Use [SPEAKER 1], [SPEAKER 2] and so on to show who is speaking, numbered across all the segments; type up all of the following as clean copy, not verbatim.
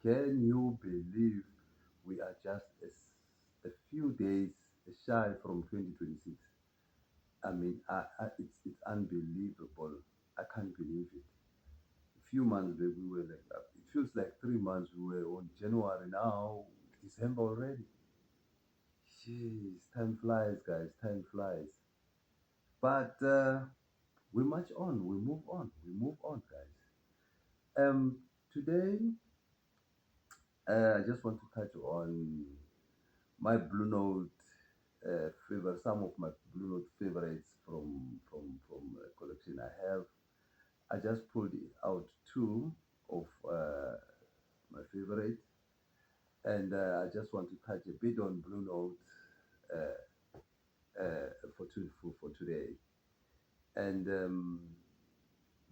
[SPEAKER 1] Can you believe we are just a few days shy from 2026? I mean, it's unbelievable. I can't believe it. A few months back, we were like, it feels like 3 months. We were on January now, December already. Jeez, time flies, guys. Time flies. But we march on. We move on. We move on, guys. Today, I just want to touch on my Blue Note favor, some of my Blue Note favorites from a collection I have. I just pulled out two of my favorite, and I just want to touch a bit on Blue Note for today. And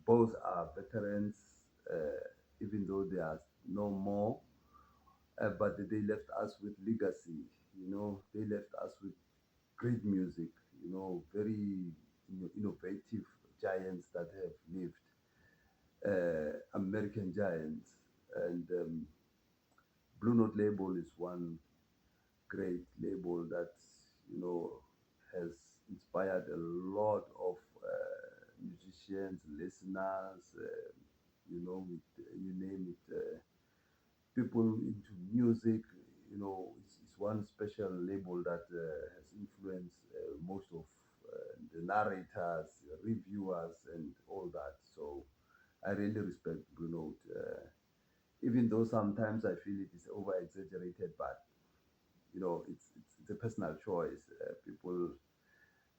[SPEAKER 1] both are veterans, even though they are no more, but they left us with legacy. They left us with great music. Very innovative giants that have lived, American giants, and Blue Note label is one great label that you know has inspired a lot of musicians, listeners. You name it, people into music. It's one special label that has influenced most of the narrators, reviewers, and all that. So I really respect Blue Note, even though sometimes I feel it is over exaggerated, but it's a personal choice. People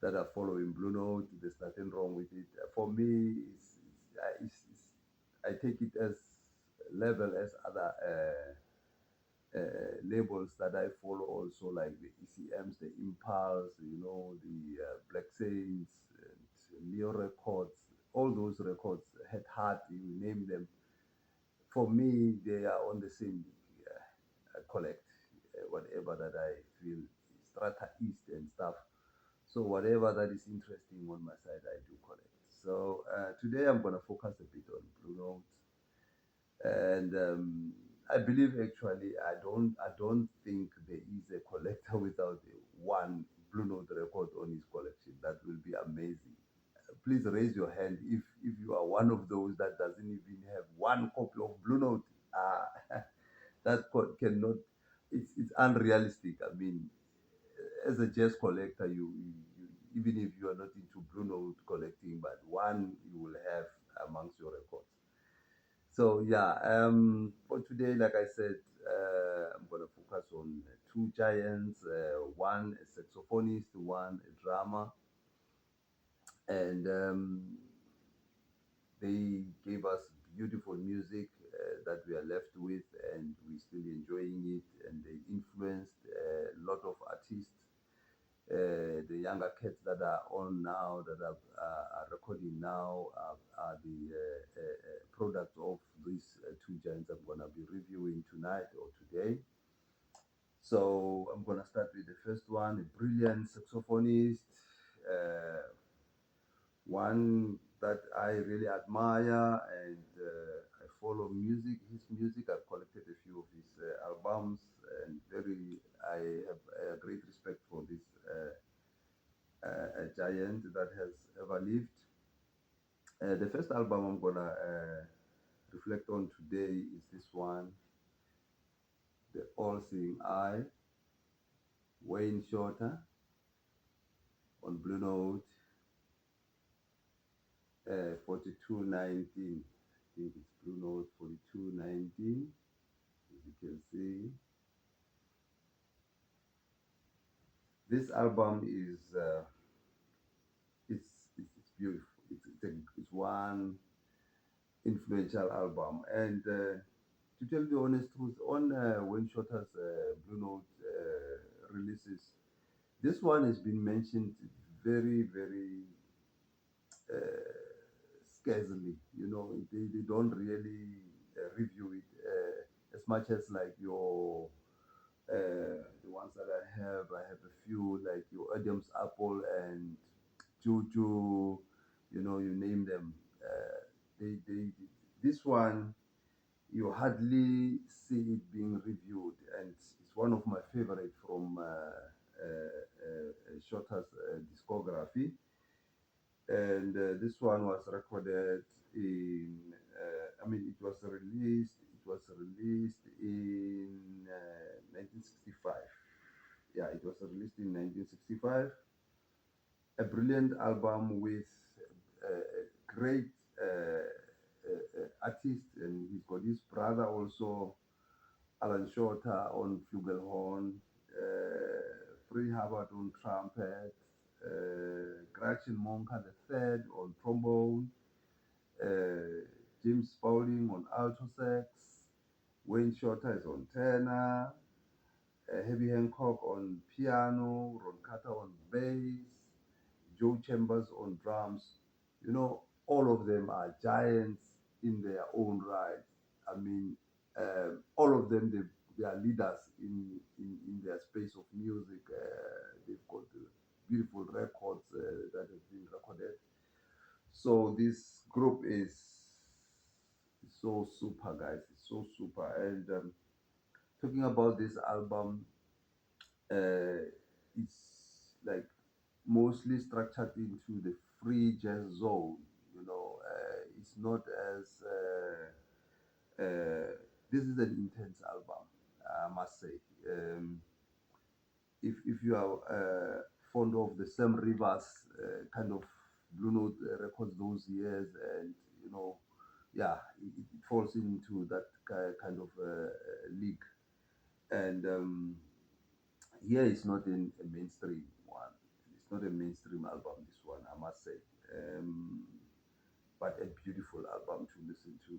[SPEAKER 1] that are following Blue Note, there's nothing wrong with it. For me, I take it as level as other labels that I follow also, like the ECMs, the Impulse, the Black Saints, and Neo Records. All those records, Head Heart, you name them. For me, they are on the same collect whatever that I feel strata east and stuff. So whatever that is interesting on my side, I do collect. So today I'm gonna focus a bit on Blue Note, and I believe actually I don't think there is a collector without one Blue Note record on his collection. That will be amazing. Please raise your hand if you are one of those that doesn't even have one copy of Blue Note. That cannot. It's unrealistic. I mean, as a jazz collector, you even if you are not into Blue Note collecting, but one you will have amongst your records. So yeah, for today, like I said, I'm gonna focus on two giants, one a saxophonist, one a drummer, and they gave us beautiful music that we are left with, and we're still enjoying it. And they influenced a lot of artists. The younger cats that are on now, that are recording now, are the product of these two giants I'm gonna be reviewing tonight or today. So I'm gonna start with the first one, a brilliant saxophonist. Uh, One that I really admire, and I follow his music. I've collected a few of his albums, and I have a great respect for this giant that has ever lived. The first album I'm gonna reflect on today is this one, The All Seeing Eye, Wayne Shorter on Blue Note, 4219. I think it's Blue Note 4219. As you can see, this album is it's beautiful. It's one influential album, and to tell the honest truth, on Wayne Shorter's Blue Note releases, this one has been mentioned very, very scarcely. They don't really review it as much as like the ones that I have. I have a few like your Adam's Apple and Juju, you name them. They this one you hardly see it being reviewed, and it's one of my favorite from Shota's discography. And this one was recorded in, I mean, it was released. It was released in 1965. Yeah, it was released in 1965. A brilliant album with great artist, and he's got his brother also, Alan Shorter on flugelhorn, Free Hubbard on trumpet, Gretchen Monka the third on trombone, James Spaulding on alto sax, Wayne Shorter is on tenor, Herbie Hancock on piano, Ron Carter on bass, Joe Chambers on drums. You know, all of them are giants in their own right. I mean, all of them, they are leaders in their space of music. They've got beautiful records that have been recorded. So this group is so super, guys. It's so super. And talking about this album, it's like mostly structured into the free jazz zone. You know, it's not as this is an intense album, I must say. If you are fond of the Sam Rivers kind of Blue Note records those years, and you know, yeah, it falls into that kind of league. And here it's not a mainstream one. It's not a mainstream album. This one, I must say, but a beautiful album to listen to.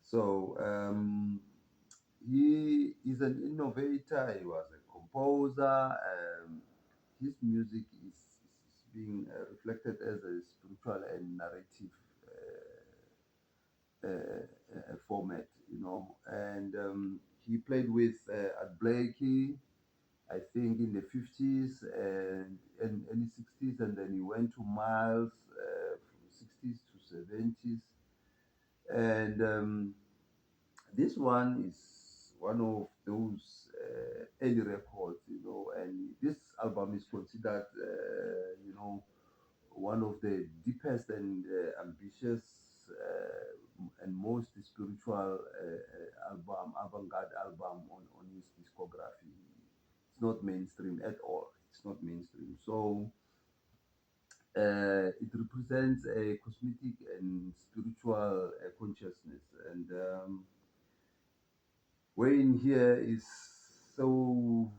[SPEAKER 1] So he is an innovator. He was a composer. His music is being reflected as a spiritual and narrative format, you know. And he played with Art Blakey, I think, in the 50s and early 60s, and then he went to Miles from 60s to 70s. And this one is one of those early records, you know, and this album is considered, you know, one of the deepest and ambitious and most spiritual album, avant-garde album on his discography. It's not mainstream at all. It's not mainstream. So it represents a cosmetic and spiritual consciousness. And Wayne here is so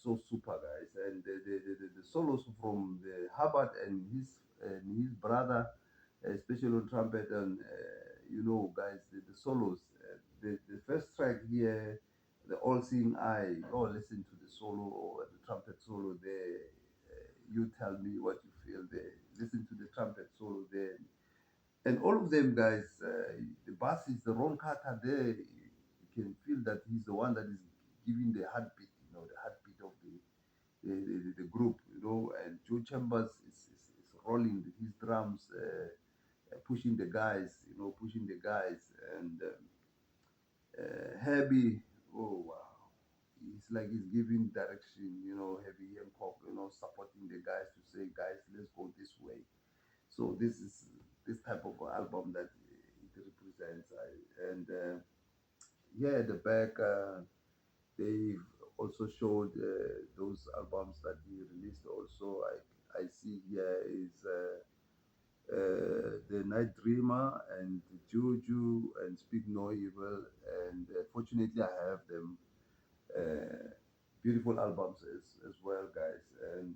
[SPEAKER 1] so super, guys, and the solos from the Hubbard and his brother, especially on trumpet, and you know, guys, the solos. The first track here, the All Seeing Eye. Oh, listen to the solo or the trumpet solo there. You tell me what you feel there. Listen to the trumpet solo there, and all of them, guys, the bass is the Ron Carter there. You can feel that he's the one that is giving the heartbeat, you know, the heartbeat of the group, you know. And Joe Chambers is rolling his drums, pushing the guys, you know, pushing the guys. And Herbie, oh wow, it's like he's giving direction, you know. Heavy Hancock, you know, supporting the guys to say, guys, let's go this way. So this is this type of album that it represents. And here at the back, they also showed those albums that he released. Also, I see here is the Night Dreamer and Juju and Speak No Evil. And fortunately, I have them. Uh, Beautiful albums as well, guys. And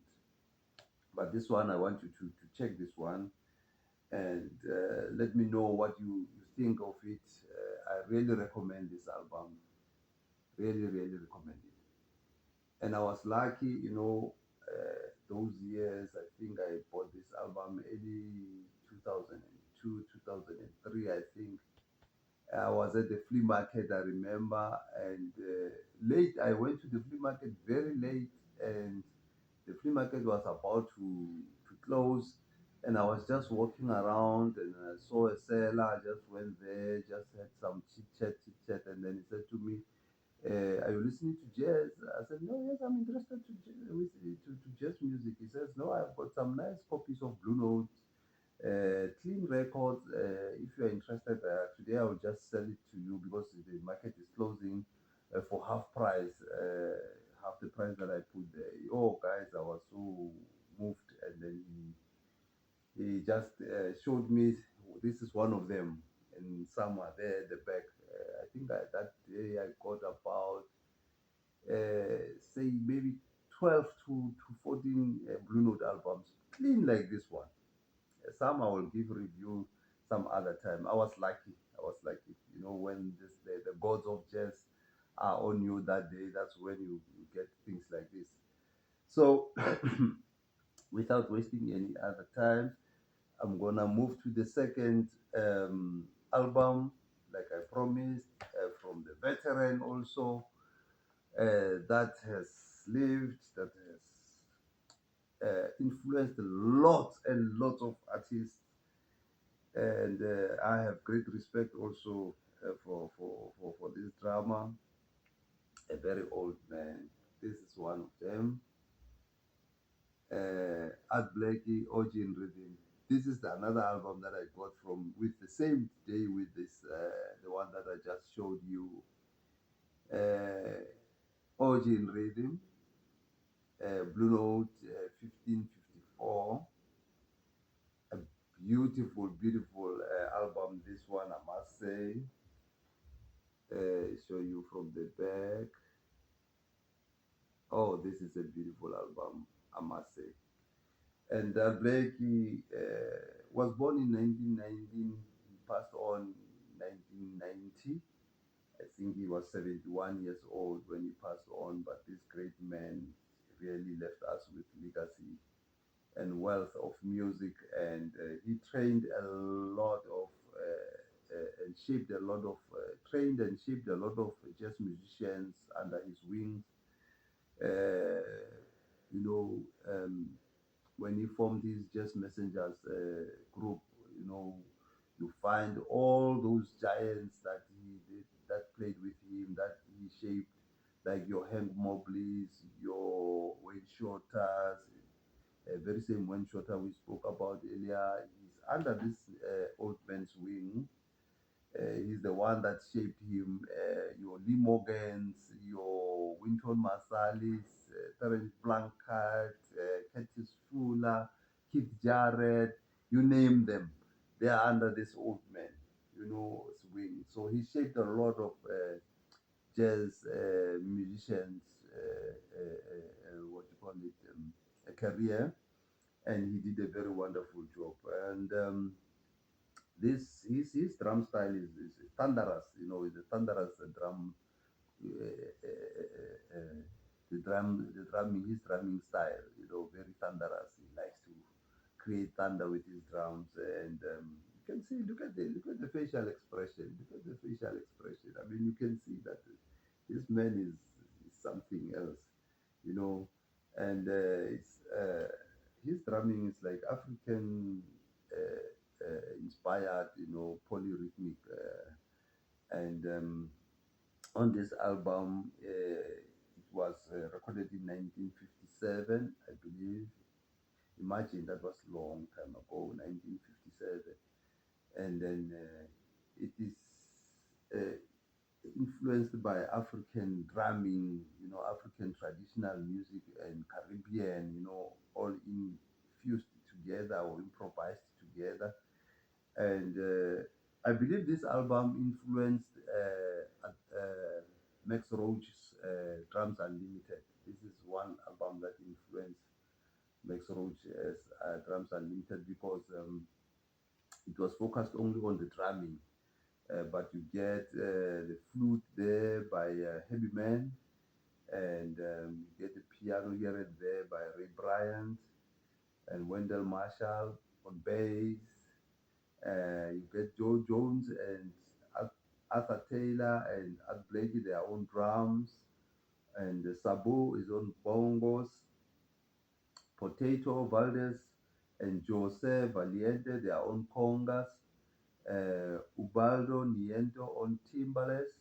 [SPEAKER 1] but this one, I want you to check this one and let me know what you think of it. I really recommend this album. Really, really recommend it. And I was lucky, you know, those years. I think I bought this album early 2002, 2003, I think. I was at the flea market, I remember, and late. I went to the flea market very late, and the flea market was about to close. And I was just walking around and I saw a seller. I just went there, just had some chit chat, and then he said to me, "Are you listening to jazz?" I said, "No, yes, I'm interested to jazz music." He says, "No, I've got some nice copies of Blue Note, clean records. If you're interested, today I will just sell it to you because the market is closing for half price, half the price that I put there." Oh, guys, I was so moved, and then he just showed me this is one of them, and some are there at the back. I think that day I got about say maybe 12 to 14 Blue Note albums, clean like this one. Some I will give review some other time. I was lucky. I was lucky. You know, when the gods of jazz are on you that day, that's when you get things like this. So, without wasting any other time, I'm gonna move to the second album, like I promised, from the veteran also, that has lived, that has influenced lots and lots of artists, and I have great respect also for this drama. A very old man. This is one of them. Art Blakey, Origin Rhythm. This is another album that I got from with the same day with this the one that I just showed you. Uh, Origin Rhythm, Blue Note, 1554. A beautiful, beautiful album. This one, I must say. Show you from the back. Oh, this is a beautiful album, I must say. And Blakey was born in 1919. He passed on 1990. I think he was 71 years old when he passed on. But this great man really left us with legacy and wealth of music. And he trained a lot of and shaped a lot of trained and shaped a lot of jazz musicians under his wings. Uh, you know, when he formed his Jazz Messengers group, you know, you find all those giants that he did, that played with him, that he shaped, like your Hank Mobleys, your Wayne Shorters, very same Wayne Shorter we spoke about earlier. He's under this old man's wing. He's the one that shaped him. Your Lee Morgans, your Winton Marsalis, Terence Blanchard, Curtis Fuller, Keith Jarrett, you name them. They are under this old man, you know, swing. So he shaped a lot of jazz musicians, what you call it, a career, and he did a very wonderful job. And this his drum style is thunderous, you know, the thunderous drum, uh, uh, uh, the drumming, his drumming style, you know, very thunderous. He likes to create thunder with his drums, and you can see, look at the facial expression, look at the facial expression. I mean, you can see that this man is something else, you know, and his drumming is like African. Inspired, you know, polyrhythmic, and on this album, it was recorded in 1957, I believe. Imagine that was long time ago, 1957, and then it is uh, influenced by African drumming, you know, African traditional music and Caribbean, you know, all infused together or improvised together. And I believe this album influenced Max Roach's Drums Unlimited. This is one album that influenced Max Roach as Drums Unlimited because it was focused only on the drumming, but you get the flute there by Heavy Man, and you get the piano here and there by Ray Bryant and Wendell Marshall on bass. You get Joe Jones and Arthur Taylor and Art Blakey their own drums, and Sabo is on bongos. Potato Valdez and Jose Valiente, their own congas, Ubaldo Niento on timbales,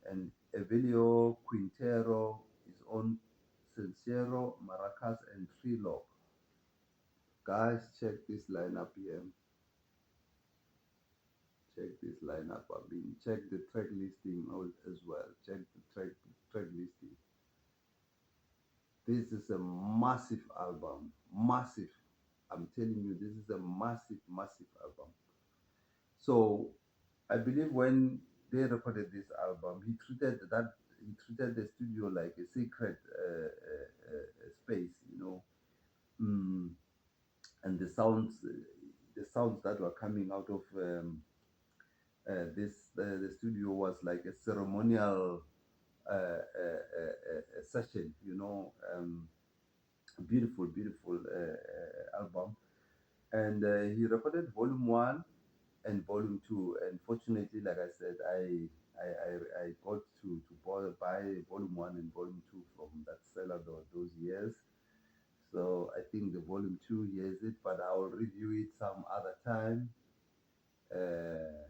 [SPEAKER 1] and Evelio Quintero is on Sincero, Maracas, and Trilog. Guys, check this lineup here. Check this lineup. I mean, check the track listing as well. Check the track listing. This is a massive album. Massive. I'm telling you, this is a massive album. So I believe when they recorded this album, he treated the studio like a secret space, you know. Mm, and the sounds that were coming out of the studio was like a ceremonial session, you know. Beautiful album. And he recorded volume one and volume two. And fortunately, like I said, I got to buy volume one and volume two from that seller those years. So I think the volume two hears it, but I'll review it some other time. Uh,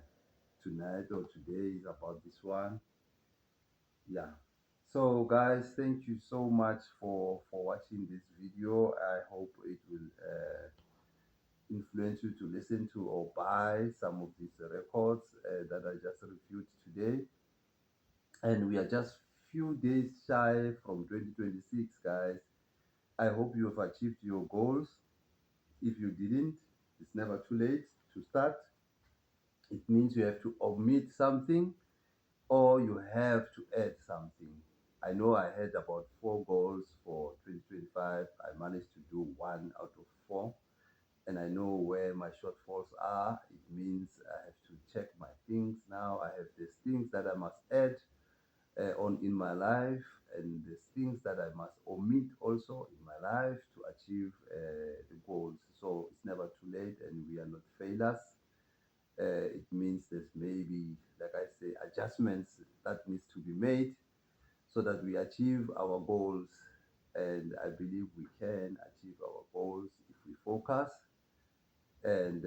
[SPEAKER 1] Tonight or today is about this one. Yeah. So guys, thank you so much for watching this video. I hope it will influence you to listen to or buy some of these records that I just reviewed today. And we are just few days shy from 2026, guys. I hope you have achieved your goals. If you didn't, it's never too late to start. It means you have to omit something or you have to add something. I know I had about four goals for 2025. I managed to do one out of four, and I know where my shortfalls are. It means I have to check my things now. I have these things that I must add on in my life, and there's things that I must omit also in my life to achieve the goals. So it's never too late, and we are not failures. It means there's maybe, like I say, adjustments that needs to be made so that we achieve our goals. And I believe we can achieve our goals if we focus. And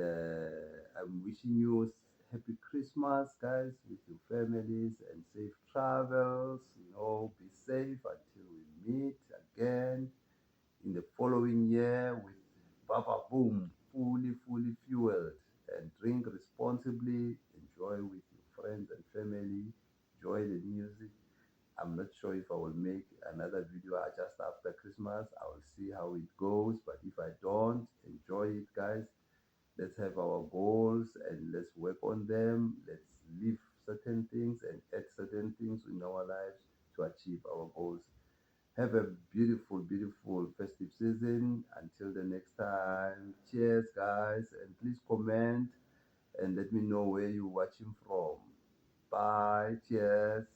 [SPEAKER 1] I'm wishing you happy Christmas, guys, with your families and safe travels. You know, be safe until we meet again in the following year with Baba Boom, fully fueled. And drink responsibly, enjoy with your friends and family, enjoy the music. I'm not sure if I will make another video just after Christmas. I will see how it goes. But if I don't, enjoy it, guys. Let's have our goals and let's work on them. Let's leave certain things and add certain things in our lives to achieve our goals. Have a beautiful festive season. Until the next time. Cheers, guys. And please comment and let me know where you're watching from. Bye. Cheers.